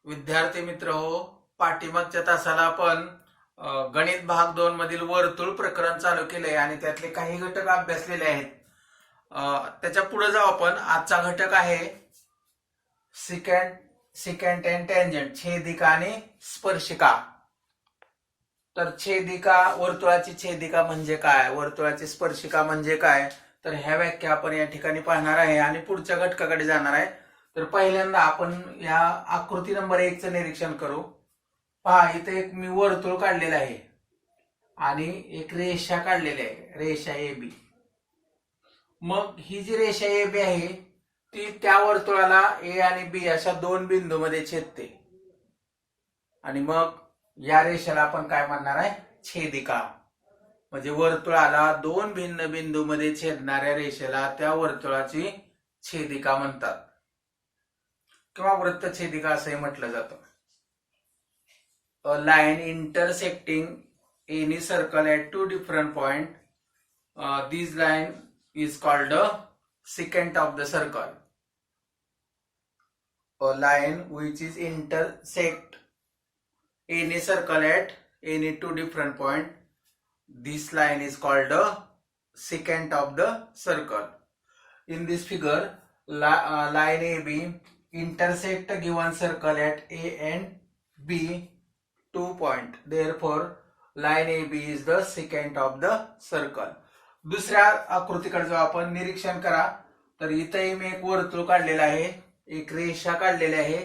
विद्यार्थी मित्र हो, पाठीमागच्या तासाला आपण गणित भाग 2 मधील वर्तुळ प्रकरण चालू केले आणि त्यातले काही घटक अभ्यासलेले आहेत. त्याच्या पुढे जाऊ आपण. आजचा घटक आहे सिकॅन्ट अँड टँजंट, छेदिका आणि स्पर्शिका. तर छेदिका, वर्तुळाची छेदिका म्हणजे काय, वर्तुळाची स्पर्शिका म्हणजे काय, तर ह्या व्याख्या आपण या ठिकाणी पाहणार आहे आणि पुढच्या घटकाकडे जाणार आहे. तर पहिल्यांदा आपण या आकृती नंबर 1 चं निरीक्षण करू. पहा, इथे एक मी वर्तुळ काढलेलं आहे आणि एक रेषा काढलेली आहे, रेषा ए बी. मग ही जी रेषा ए बी आहे ती त्या वर्तुळाला ए आणि बी अशा दोन बिंदूमध्ये छेदते आणि मग या रेषेला आपण काय म्हणणार आहे, छेदिका. म्हणजे वर्तुळाला दोन भिन्न बिंदूमध्ये छेदणाऱ्या रेषेला त्या वर्तुळाची छेदिका म्हणतात किंवा वृत्तछेदिका असंही म्हटलं जातं. A line intersecting any circle at two different points. This line is called the secant of the circle. A line which is intersect any circle at any two different points. This line is called the secant of the circle. In this figure, line AB intersect a given circle at A and B 2 point. Therefore, line AB is the secant of the circle. दुसऱ्या आकृतीकडे जो आपण निरीक्षण करा, तर इथेही मी एक वर्तुळ काढलेलं आहे, एक रेषा काढलेली आहे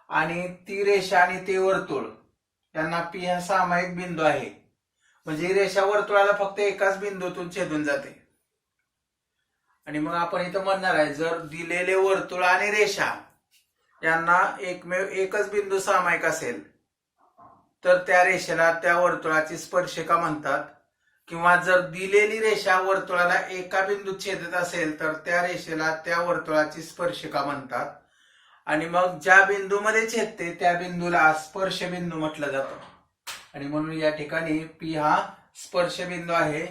आणि ती रेषा आणि ते वर्तुळ यांना P हा सामायिक बिंदू आहे. म्हणजे रेषा वर्तुळाला फक्त एकाच बिंदूतून छेदून जाते. आणि मग आपण इथं म्हणणार आहे, जर दिलेले वर्तुळ आणि रेषा यांना एकच बिंदू सामायिक असेल तर त्या रेषेला त्या वर्तुळाची स्पर्शिका म्हणतात. किंवा जर दिलेली रेषा वर्तुळाला एका बिंदूत छेदत असेल तर त्या रेषेला त्या वर्तुळाची स्पर्शिका म्हणतात. आणि मग ज्या बिंदूमध्ये छेदते त्या बिंदूला स्पर्श बिंदू म्हटलं जातं. आणि म्हणून या ठिकाणी P हा स्पर्श बिंदू आहे.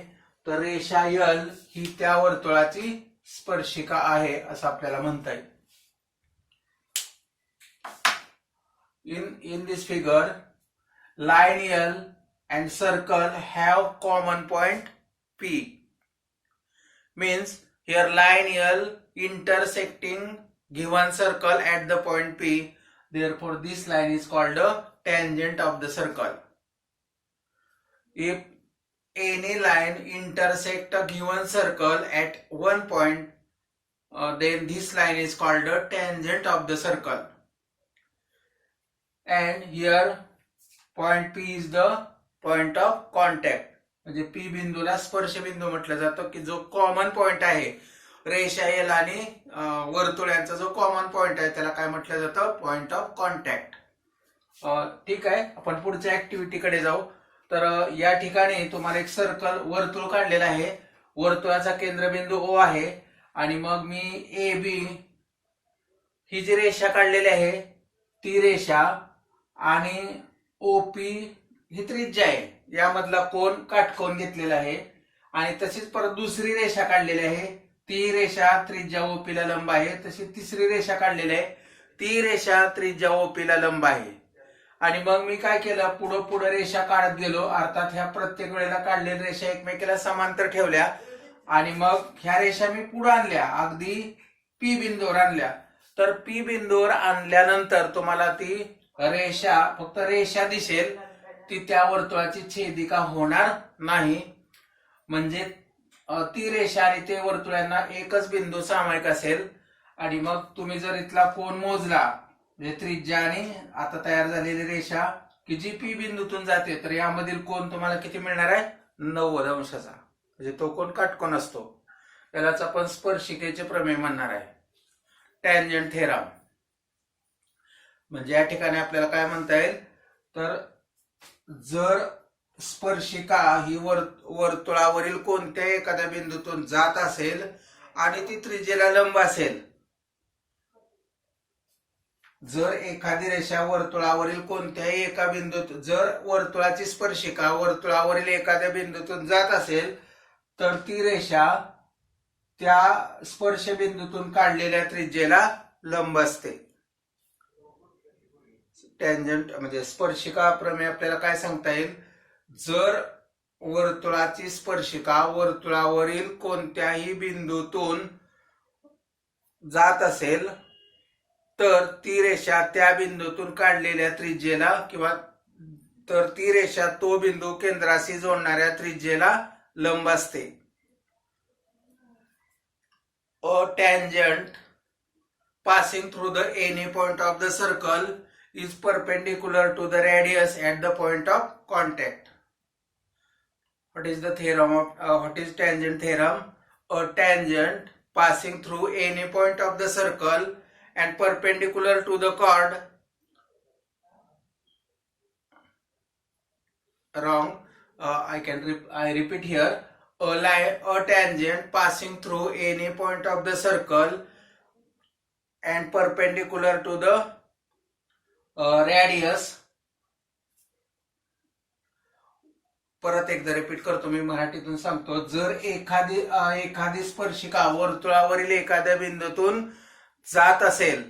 तर रेषा L ही त्या वर्तुळाची स्पर्शिका आहे असं आपल्याला म्हणता येईल. In this figure, line L and circle have common point P. Means here line L intersecting given circle at the point P. Therefore, this line is called a tangent of the circle. If any line intersect a given circle at one point, then this line is called a tangent of the circle. And here point P is the point of contact. म्हणजे P बिंदूला स्पर्श बिंदू म्हटलं जातं की जो common point आहे रेषा L आणि वर्तुळ यांचा जो कॉमन पॉइंट आहे त्याला काय म्हटलं जातं, पॉइंट ऑफ कॉन्टॅक्ट. ठीक आहे, आपण पुढच्या ऍक्टिव्हिटीकडे जाऊ. तर या ठिकाणी तुम्हाला एक सर्कल वर्तुळ काढलेला आहे, वर्तुळाचा केंद्रबिंदू O आहे आणि मग मी AB ही जी रेषा काढलेली आहे ती रेषा आणि OP ही त्रिज्या आहे, यामधला कोन काटकोन घेतलेला आहे. आणि तशीच परत दुसरी रेषा काढलेली आहे, ती रेषा त्रिज्या OP ला लंब आहे. तशी तिसरी रेषा काढलेली आहे, ती रेषा त्रिज्या OP ला लंब आहे. आणि मग मी काय केलं, पुढे रेषा काढत गेलो. अर्थात ह्या प्रत्येक वेळेला काढलेल्या रेषा एकमेकाला समांतर ठेवल्या आणि मग ह्या रेषा मी पुढे आणल्या, अगदी P बिंदूवर आणल्या. तर P बिंदूवर आणल्यानंतर तुम्हाला ती रेषा फक्त रेषा दिसेल, ती त्या वर्तुळाची छेदिका होणार नाही. म्हणजे ती रेषा आणि ते वर्तुळ यांना एकच बिंदू सामायिक असेल. आणि मग तुम्ही जर इथला कोन मोजला, म्हणजे त्रिज्या आणि आता तयार झालेली रेषा की जी P बिंदूतून जाते, तर यामधील कोन तुम्हाला किती मिळणार आहे, 90 अंशाचा. म्हणजे तो कोन काटकोन असतो, त्यालाच आपण स्पर्शिकेचे प्रमेय म्हणणार आहे, टॅन्जंट थेरम. म्हणजे या ठिकाणी आपल्याला काय म्हणता येईल, तर जर स्पर्शिका ही वर्तुळावरील कोणत्याही एखाद्या बिंदूतून जात असेल आणि ती त्रिज्येला लंब असेल, जर एखादी रेषा वर्तुळावरील कोणत्याही एका बिंदूत, जर वर्तुळाची स्पर्शिका वर्तुळावरील एखाद्या बिंदूतून जात असेल तर ती रेषा त्या स्पर्श बिंदूतून काढलेल्या त्रिज्येला लंब असते. टँजंट म्हणजे स्पर्शिका प्रमेय आपल्याला काय सांगता येईल, जर वर्तुळाची स्पर्शिका वर्तुळावरील कोणत्याही बिंदूतून जात असेल तर ती रेषा त्या बिंदूतून काढलेल्या त्रिज्येला किंवा तर ती रेषा तो बिंदू केंद्राशी जोडणाऱ्या त्रिज्येला लंब असते. अ tangent passing through the any point of the circle is perpendicular to the radius at the point of contact. What is the theorem of what is tangent theorem? A tangent passing through any point of the circle and perpendicular to the chord. Wrong. I repeat here. A tangent passing through any point of the circle and perpendicular to the radius. परत एकदा repeat करतो, मी मराठीतून सांगतो. जर एखादी स्पर्शिका वर्तुळावरील एखाद्या बिंदूतून जात असेल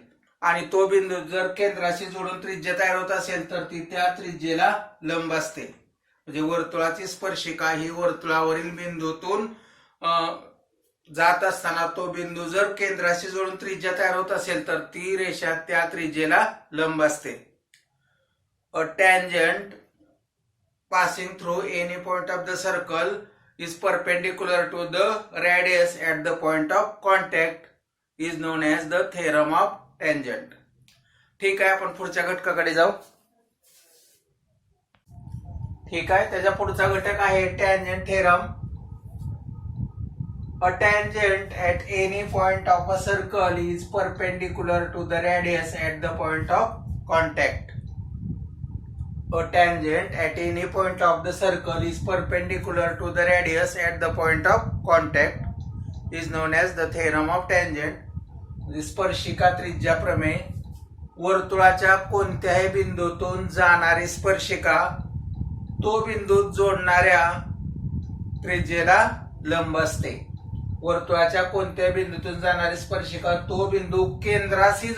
आणि तो बिंदू जर केंद्राशी जोडून त्रिज्या तयार होत असेल तर ती त्या त्रिज्येला लंब असते. म्हणजे वर्तुळाची स्पर्शिका ही वर्तुळावरील बिंदूतून जात असताना तो बिंदू जर केंद्राशी जोडून त्रिज्या तयार होत असेल तर ती रेषा त्या त्रिज्येला लंब असते. अ tangent passing through any point of the circle is perpendicular to the radius at the point of contact is known as the theorem of tangent. ठीक आहे, आपण पुढच्या घटकाकडे जाऊ. ठीक आहे, त्याचा पुढचा घटक आहे tangent theorem. A tangent at any point of a circle is perpendicular to the radius at the point of contact. A tangent at any point of the circle is perpendicular to the radius at the point of contact is known as the theorem of tangent. स्पर्शिका त्रिज्या प्रमेय. वर्तुळाच्या कोणत्याही बिंदूतून जाणारी स्पर्शिका तो बिंदू जोडणाऱ्या त्रिज्येला लंब असते. वर्तुळाच्या कोणत्याही बिंदूतून जाणारी स्पर्शिका तो बिंदू केंद्राशी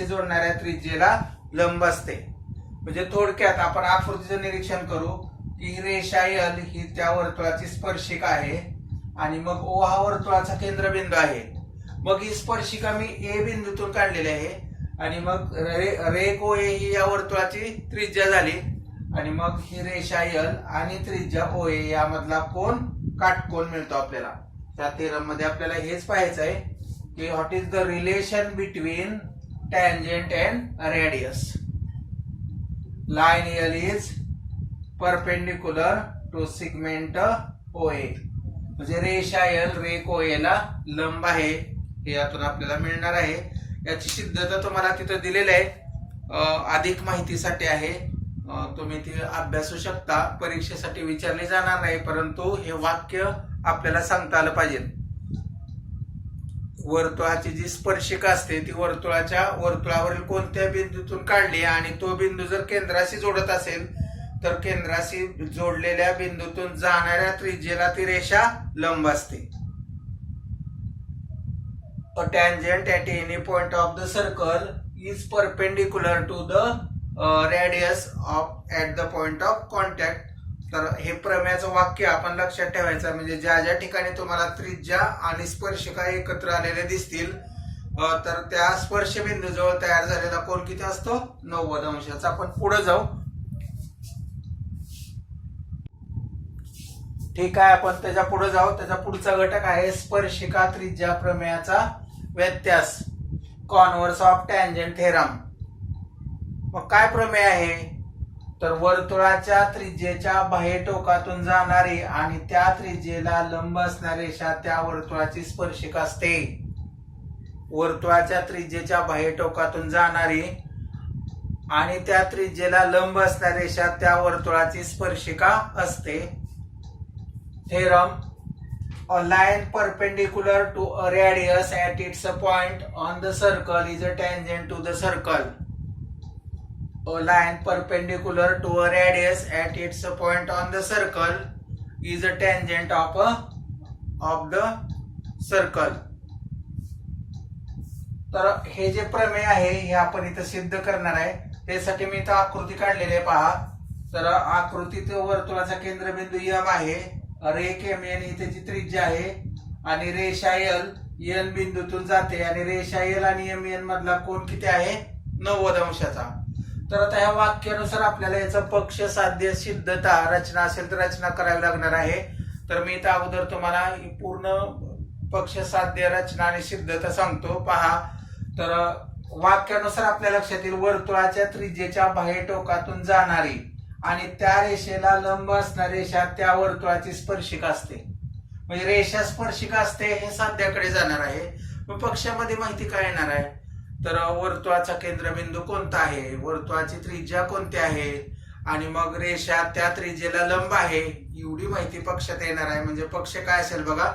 जोडणाऱ्या त्रिज्येला लंब असते. म्हणजे थोडक्यात आपण आकृतीचं निरीक्षण करू की रेषा एल ही त्या वर्तुळाची स्पर्शिका आहे आणि मग ओ हा वर्तुळाचा केंद्रबिंदू आहे. मग ही स्पर्शिका मी ए बिंदूतून काढलेली आहे आणि मग रेख ओ ए ही या वर्तुळाची त्रिज्या झाली आणि मग ही रेषा एल आणि त्रिज्या ओ ए यामधला कोन काटकोन मिळतो आपल्याला. त्या थेरम मध्ये आपल्याला हेच पाहायचं आहे की what is the relation between tangent and radius. Line L is perpendicular to segment OA. म्हणजे रेषा L रेख OA ला लंब आहे हे यातून आपल्याला मिळणार आहे. याची सिद्धता तुम्हाला तिथे दिलेली आहे, अधिक माहितीसाठी आहे, तुम्ही ती अभ्यासू शकता. परीक्षेसाठी विचारले जाणार नाही, परंतु हे वाक्य आपल्याला सांगता आलं पाहिजे. वर्तुळाची जी स्पर्शिका असते ती वर्तुळावरील कोणत्या बिंदूतून काढली आणि तो बिंदू जर केंद्राशी जोडत असेल तर केंद्राशी जोडलेल्या बिंदूतून जाणाऱ्या त्रिज्येला ती रेषा लंब असते. A tangent at any point of the circle is perpendicular to the radius at the point of contact. तर हे प्रमेयाचं वाक्य आपण लक्षात ठेवायचं. म्हणजे ज्या ज्या ठिकाणी तुम्हाला त्रिज्या आणि स्पर्शिका एकत्र आलेले दिसतील तर त्या स्पर्शबिंदू जवळ तयार झालेला कोन किती असतो, 90 अंशाचा. आपण पुढे जाऊ. ठीक आहे, आपण त्याच्या पुढे जाऊ. त्याचा पुढचा घटक आहे स्पर्शिका त्रिज्या प्रमेयाचा व्यत्यास, कॉन्व्हर्स ऑफ टँजंट थेरम. मग काय प्रमेय आहे तर वर्तुळाच्या त्रिज्येच्या बाह्य टोकातून जाणारी आणि त्या त्रिज्येला लंब असणारी रेषा त्या वर्तुळाची स्पर्शिका असते. वर्तुळाच्या त्रिज्येच्या बाह्य टोकातून जाणारी आणि त्या त्रिज्येला लंब असणारी रेषा त्या वर्तुळाची स्पर्शिका असते. Theorem. A line perpendicular to a radius at its point on the circle is a tangent to the circle. A line perpendicular to a radius at its point on the circle is a tangent of the circle. तर हे जे प्रमेय आहे हे आपण इथं सिद्ध करणार आहे. त्यासाठी मी इथं आकृती काढलेली आहे पहा. तर आकृतीत वर्तुळाचा केंद्रबिंदू एम आहे, रेख एम एन ही त्याची त्रिज्या आहे आणि रेषा एल एन बिंदूतून जाते आणि रेषा एल आणि एम एन मधला कोण किती आहे 90 अंशाचा. तर आता ह्या वाक्यानुसार आपल्याला याचा पक्ष साध्य सिद्धता रचना असेल तर रचना करावी लागणार आहे. तर मी इथं अगोदर तुम्हाला पूर्ण पक्ष साध्य रचना आणि सिद्धता सांगतो पहा. तर वाक्यानुसार आपल्या लक्षात येईल वर्तुळाच्या त्रिज्येच्या बाह्य टोकातून जाणारी आणि त्या रेषेला लंब असणारी रेषा त्या वर्तुळाची स्पर्शिका असते. म्हणजे रेषा स्पर्शिका असते हे साध्याकडे जाणार आहे. मग पक्षामध्ये माहिती काय येणार आहे तर वर्तुळाचा केंद्रबिंदू कोणता आहे, वर्तुळाची त्रिज्या कोणती आहे आणि मग रेषा त्या त्रिज्येला लंब आहे एवढी माहिती पक्षात येणार आहे. म्हणजे पक्ष काय असेल बघा.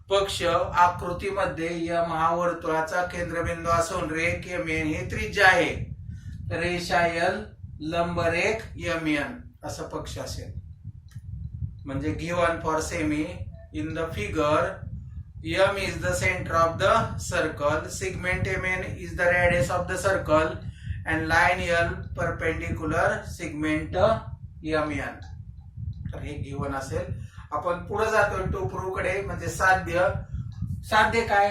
पक्ष आकृतीमध्ये एम हा वर्तुळाचा केंद्रबिंदू असून रेख एम एन ही त्रिज्या आहे. रेषा एल लंब रेख एम एन असं पक्ष असेल. म्हणजे given for semi in the figure M is the center of the circle, segment MN is the radius of the circle and line L perpendicular segment MN. तर हे गिव्हन असेल. आपण पुढे जातोय टू प्रूव्ह कडे. म्हणजे साध्य. साध्य काय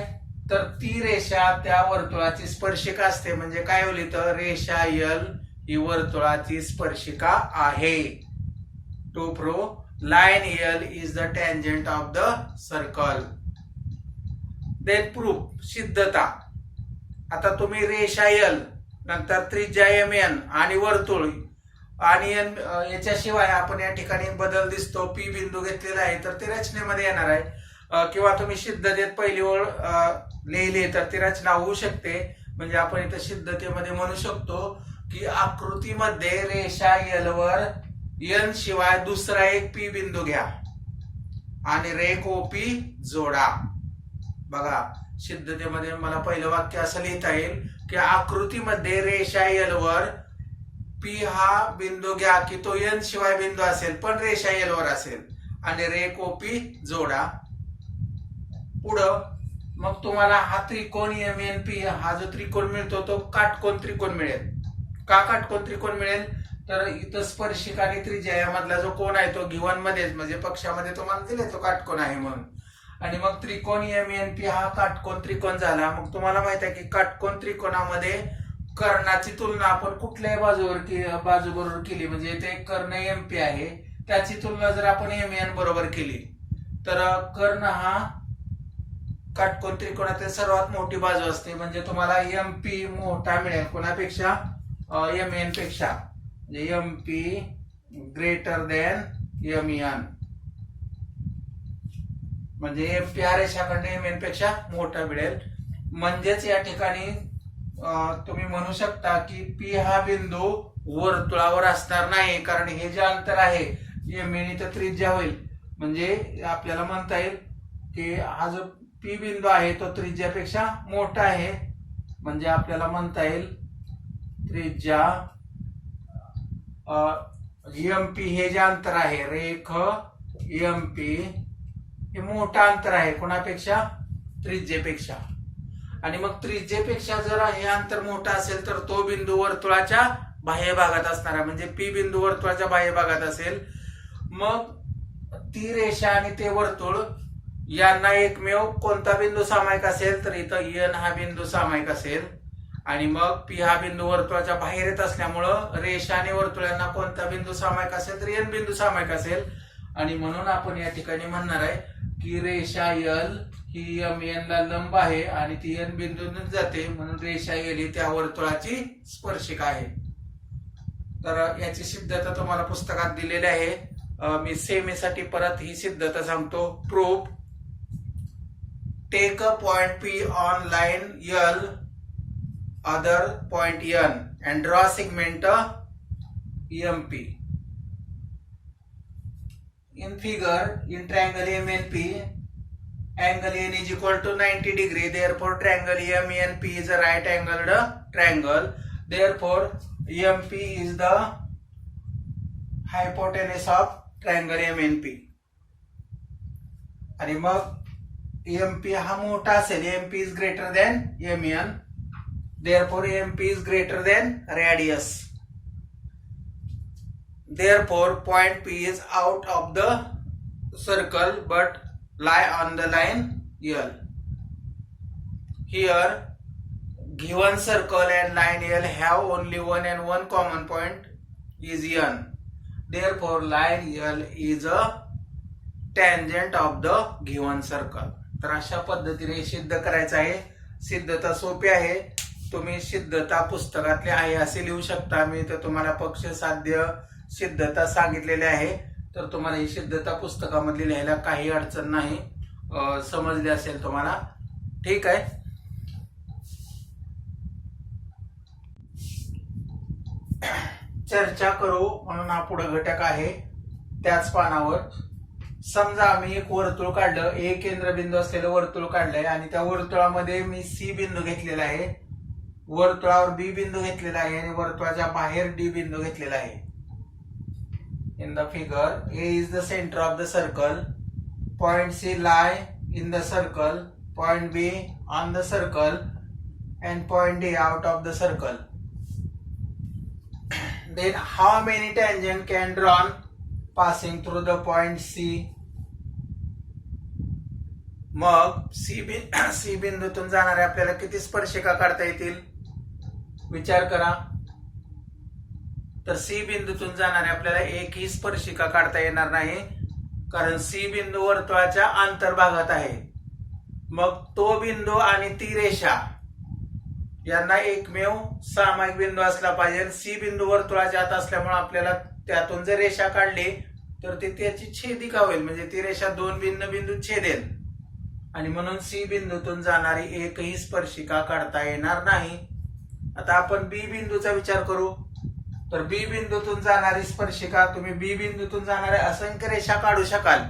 तर ती रेषा त्या वर्तुळाची स्पर्शिका असते. म्हणजे काय होईल तर रेषा L ही वर्तुळाची स्पर्शिका आहे. To prove line L is the tangent of the circle. Then proof सिद्धता. आता तुम्ही रेषा एल नंतर त्रिज्या एम एन आणि वर्तुळ आणि याच्याशिवाय आपण या ठिकाणी बदल दिसतो पी बिंदू घेतलेला आहे तर ते रचनेमध्ये येणार आहे. किंवा तुम्ही सिद्धतेत पहिली ओळ लिहिली तर ती रचना होऊ शकते. म्हणजे आपण इथं सिद्धतेमध्ये म्हणू शकतो की आकृतीमध्ये रेषा एल वर एन शिवाय दुसरा एक पी बिंदू घ्या आणि रेख ओपी जोडा. बघा सिद्धतेमध्ये मला पहिलं वाक्य असं लिहिता येईल की आकृतीमध्ये रेषा एल वर पी हा बिंदू घ्या की तो एन शिवाय बिंदू असेल पण रेषा एल वर असेल आणि रेख ओपी जोडा. पुढं मग तुम्हाला हा त्रिकोण एम एन पी हा जो त्रिकोण मिळतो तो काटकोन त्रिकोण मिळेल. का काटकोन त्रिकोण मिळेल तर इथं स्पर्शिका आणि त्रिज्या यामधला जो कोण आहे तो गिव्हन मध्येच म्हणजे पक्षामध्ये तुम्हाला दिले तो काटकोन आहे म्हणून. आणि मग त्रिकोण एम एन पी हा काटकोन त्रिकोण झाला. मग तुम्हाला माहित आहे की काटकोन त्रिकोणामध्ये कर्णाची तुलना आपण कुठल्याही बाजूबरोबर केली म्हणजे ते कर्ण एम पी आहे त्याची तुलना जर आपण एम एन बरोबर केली तर कर्ण हा काटकोन त्रिकोणातील सर्वात मोठी बाजू असते. म्हणजे तुम्हाला एम पी मोठा मिळेल कोणापेक्षा एम एन पेक्षा. म्हणजे M P greater than M N. म्हणजे एम पी हा रेषाखंड एम एन पेक्षा मोठा मिळेल. म्हणजेच या ठिकाणी तुम्ही म्हणू शकता की पी हा बिंदू वर्तुळावर असणार नाही कारण हे जे अंतर आहे एम एन इथं त्रिज्या होईल. म्हणजे आपल्याला म्हणता येईल की हा जो पी बिंदू आहे तो त्रिज्यापेक्षा मोठा आहे. म्हणजे आपल्याला म्हणता येईल त्रिज्या एम पी हे जे अंतर आहे रेख एम पी हे मोठा अंतर आहे कोणापेक्षा त्रिज्येपेक्षा. आणि मग त्रिज्येपेक्षा जर हे अंतर मोठा असेल तर तो बिंदू वर्तुळाच्या बाह्य भागात असणार आहे. म्हणजे पी बिंदू वर्तुळाच्या बाह्य भागात असेल. मग ती रेषा आणि ते वर्तुळ यांना एकमेव कोणता बिंदू सामायिक असेल तर इथं एन हा बिंदू सामायिक असेल. आणि मग पी हा बिंदू वर्तुळाच्या बाहेर येत असल्यामुळं रेषा आणि वर्तुळांना कोणता बिंदू सामायिक असेल तर एन बिंदू सामायिक असेल. आणि म्हणून आपण या ठिकाणी म्हणणार आहे की रेषा एल ही एम एन ला लंब आहे आणि ती एन बिंदूतून जाते म्हणून रेषा एल ही त्या वर्तुळाची स्पर्शिका आहे. तर याची सिद्धता तुम्हाला पुस्तकात दिलेली आहे. मी सेमीसाठी परत ही सिद्धता सांगतो. Proof. Take a point P on line L other point n and draw segment MP. In figure, in triangle MNP, angle N is equal to 90 degree. Therefore, triangle MENP is a right angled triangle. Therefore, MP is the hypotenuse of triangle MNP. आणि मग MP हा मोठा असेल. MP is greater than MN. Therefore MP is greater than radius. Therefore point P is out of the circle but lie on the line L. Here given circle and line L have only one and one common point is N. Therefore line L is a tangent of the given circle. तर अशा पद्धतीने सिद्ध करायचं आहे. सिद्धता सोपी आहे. तुम्ही सिद्धता पुस्तकातली आहे असे लिहू शकता. मी तर तुम्हाला पक्ष साध्य सिद्धता सांगितलेली आहे. तर तुम्हाला ही सिद्धता पुस्तकामध्ये लिहायला काही अडचण नाही. समजली असेल तुम्हाला. ठीक आहे. चर्चा करू म्हणून हा पुढे घटक आहे. त्याच पानावर समजा आम्ही एक वर्तुळ काढलं, ए केंद्रबिंदू असलेलं वर्तुळ काढलंय आणि त्या वर्तुळामध्ये मी सी बिंदू घेतलेला आहे, वर्तुळावर बी बिंदू घेतलेला आहे आणि वर्तुळाच्या बाहेर डी बिंदू घेतलेला आहे. In the figure A is the centre of the circle, point C lie in the circle, point B on the circle and point D out of the circle. Then how many tangent can drawn passing through the point C? मग C बिंदूतून जाणारे आपल्याला किती स्पर्शिका काढता येतील विचार करा. तर सी बिंदूतून जाणारे आपल्याला एकही स्पर्शिका काढता येणार नाही, कारण सी बिंदू वर्तुळाच्या अंतर्भागात आहे. मग तो बिंदू आणि ती रेषा यांना एकमेव सामायिक बिंदू असला पाहिजे. सी बिंदू वर्तुळाच्या आत असल्यामुळे आपल्याला त्यातून जर रेषा काढली तर ती त्याची छेदिका होईल, म्हणजे ती रेषा दोन भिन्न बिंदू छेदेल आणि म्हणून सी बिंदूतून जाणारी एकही स्पर्शिका काढता येणार नाही. आता आपण बी बिंदूचा विचार करू. तर बी बिंदूतून जाणारी स्पर्शिका, तुम्ही बी बिंदूतून जाणाऱ्या असंख्य रेषा काढू शकाल,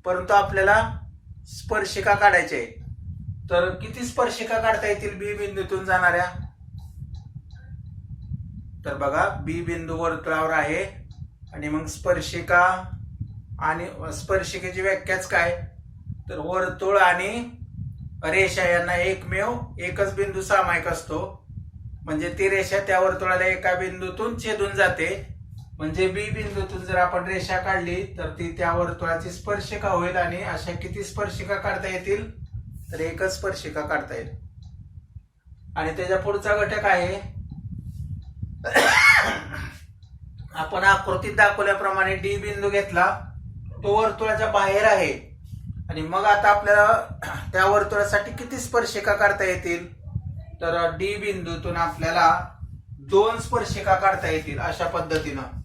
परंतु आपल्याला स्पर्शिका काढायची आहे. तर किती स्पर्शिका काढता येतील बी बिंदूतून जाणाऱ्या? तर बघा, बी बिंदू वर्तुळावर आहे आणि मग स्पर्शिका आणि स्पर्शिकेची व्याख्याच काय, तर वर्तुळ आणि रेषा यांना एकच बिंदू सामायिक असतो, म्हणजे ती रेषा त्या वर्तुळाला एका बिंदूतून छेदून जाते. म्हणजे बी बिंदूतून जर आपण रेषा काढली तर ती त्या वर्तुळाची स्पर्शिका होईल. आणि अशा किती स्पर्शिका काढता येतील, तर एकच स्पर्शिका काढता येईल. आणि त्याच्या पुढचा घटक आहे, आपण आकृतीत दाखवल्याप्रमाणे डी बिंदू घेतला, तो वर्तुळाच्या बाहेर आहे आणि मग आता आपल्याला त्या वर्तुळासाठी किती स्पर्शिका काढता येतील, तर डी बिंदूतून आपल्याला दोन स्पर्शिका काढता येतील. अशा पद्धतीनं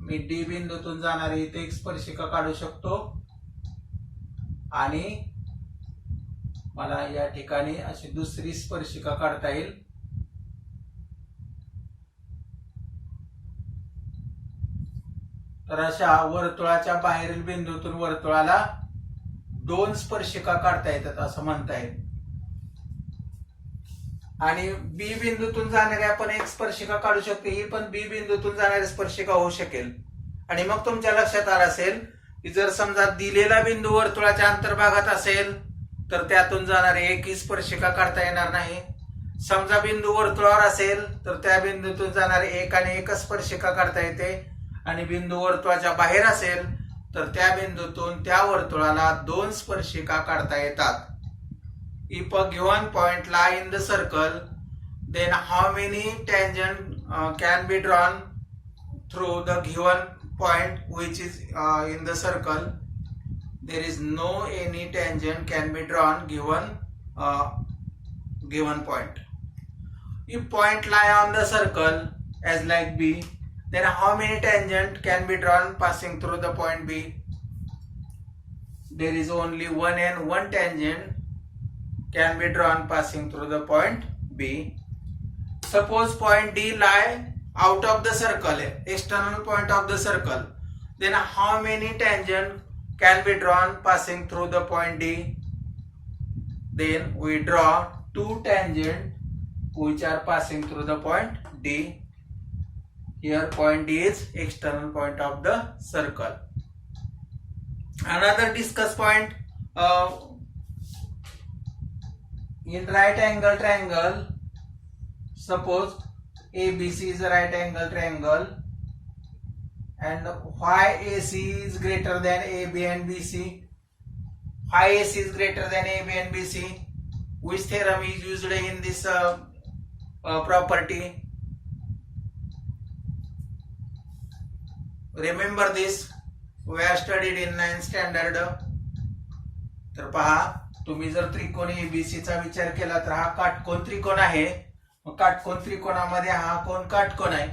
मी डी बिंदूतून जाणारी इथे एक स्पर्शिका काढू शकतो आणि मला या ठिकाणी अशी दुसरी स्पर्शिका काढता येईल. तर अशा वर्तुळाच्या बाहेरील बिंदूतून वर्तुळाला दोन स्पर्शिका काढता येतात असं म्हणता येईल. आणि बी बिंदूतून जाणारी आपण एक स्पर्शिका काढू शकतो, ही पण बी बिंदूतून जाणारी स्पर्शिका होऊ शकेल. आणि मग तुमच्या लक्षात आलं असेल की जर समजा दिलेला बिंदू वर्तुळाच्या अंतर्भागात असेल तर त्यातून जाणारी एकही स्पर्शिका काढता येणार नाही. समजा बिंदू वर्तुळावर असेल तर त्या बिंदूतून जाणारी एक आणि एकच स्पर्शिका काढता येते. आणि बिंदू वर्तुळाच्या बाहेर असेल तर त्या बिंदूतून त्या वर्तुळाला दोन स्पर्शिका काढता येतात. If a given point lie in the circle, then how many tangent can be drawn through the given point which is in the circle? There is no any tangent can be drawn given point. If point lie on the circle as like B, then how many tangent can be drawn passing through the point B? There is only one and one tangent can be drawn passing through the point B. Suppose point D lie out of the circle, external point of the circle. Then how many tangent can be drawn passing through the point D? Then we draw two tangent which are passing through the point D. Here point D is external point of the circle. Another discuss point. in right angle triangle, suppose ABC is a right angle triangle and YAC is greater than AB and BC. YAC is greater than AB and BC. Which theorem is used in this property? Remember this, we have studied in 9th standard. तर पहा, तुम्ही जर त्रिकोण ABC चा विचार केला तर हा काटकोन त्रिकोण आहे. मग काटकोन त्रिकोणामध्ये हा कोण काटकोन आहे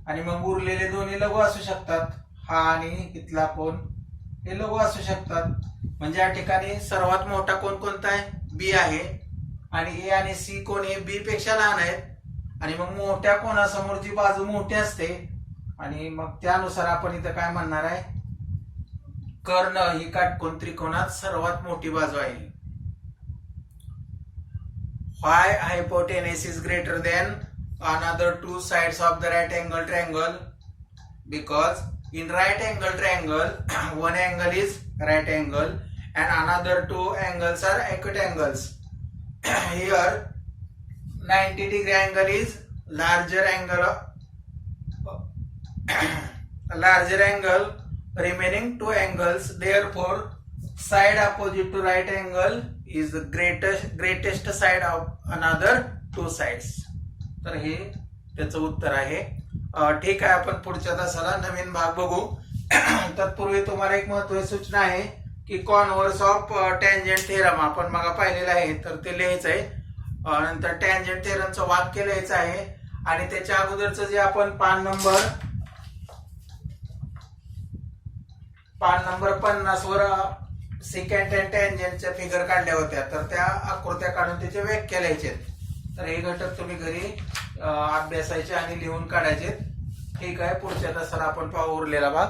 आणि मग उरलेले दोन्ही लघु असू शकतात. हा आणि इथला कोण हे लघु असू शकतात. म्हणजे या ठिकाणी सर्वात मोठा कोण कोणता आहे? बी आहे आणि ए आणि सी कोण हे बी पेक्षा लहान आहेत आणि मग मोठ्या कोणासमोरची बाजू मोठी असते आणि मग त्यानुसार आपण इथं काय म्हणणार आहे? कर्ण ही काटकोन त्रिकोणात सर्वात मोठी बाजू आहे. Why hypotenuse is greater than another two sides of the right angle triangle? Because in right angle triangle, one angle is right angle and another two angles are acute angles. Here 90-degree angle is larger angle remaining two angles, therefore side opposite to right angle is the greatest side of another two sides. तर हे त्याचं उत्तर आहे. ठीक आहे, आपण पुढच्या तासाला नवीन भाग बघू. तत्पूर्वी तुम्हाला एक महत्त्वाची सूचना आहे की कॉन्व्हर्स ऑफ टँजंट थेरम आपण मग पाहिलेलं आहे, तर ते लिहायचं आहे. नंतर टँजंट थेरमचं वाक्य लिहायचं आहे आणि त्याच्या अगोदरचं जे आपण पान नंबर 50 वर सिकॅन्ट अँड टँजंटच्या फिगर काढल्या होत्या, तर त्या आकृत्या काढून त्याचे व्याख्या लिहायचे. तर हे घटक तुम्ही घरी अभ्यासायचे आणि लिहून काढायचे. ठीक आहे, पुढच्या तासाला आपण पाहू उरलेला भाग.